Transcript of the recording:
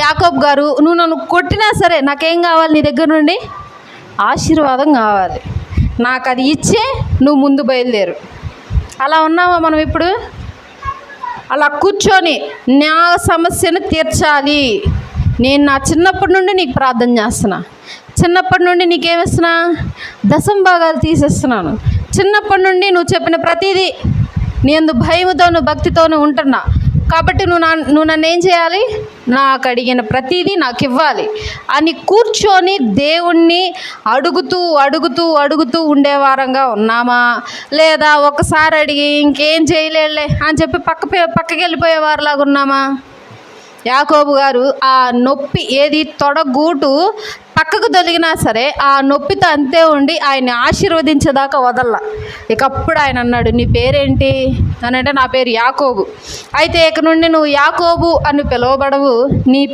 యాకోబు గారు, నువ్వు నన్ను కొట్టినా సరే నాకేం కావాలి నీ దగ్గర నుండి? ఆశీర్వాదం కావాలి. నాకు అది ఇచ్చే నువ్వు ముందు బయలుదేరు. అలా ఉన్నావా మనం ఇప్పుడు? అలా కూర్చొని నా సమస్యను తీర్చాలి. నేను నా చిన్నప్పటి నుండి నీకు ప్రార్థన చేస్తున్నా. చిన్నప్పటి నుండి నీకేమిస్తున్నా? దశంభాగాలు తీసేస్తున్నాను. చిన్నప్పటి నుండి నువ్వు చెప్పిన ప్రతిదీ నేను భయముతోను భక్తితోనూ ఉంటున్నా. కాబట్టి నువ్వు నన్ను ఏం చేయాలి? నాకు అడిగిన ప్రతిదీ నాకు ఇవ్వాలి అని కూర్చొని దేవుణ్ణి అడుగుతూ అడుగుతూ అడుగుతూ ఉండేవారంగా ఉన్నామా? లేదా ఒకసారి అడిగి ఇంకేం చేయలేదులే అని చెప్పి పక్కకి వెళ్ళిపోయేవారిలాగా ఉన్నామా? యాకోబు గారు ఆ నొప్పి ఏది తొడగూటు పక్కకు తొలగినా సరే ఆ నొప్పితో అంతే ఉండి ఆయన ఆశీర్వదించేదాకా వదల్లా. ఇకప్పుడు ఆయన అన్నాడు, నీ పేరేంటి అని అంటే, నా పేరు యాకోబు. అయితే ఇక నుండి నువ్వు యాకోబు అని పిలువబడవు, నీ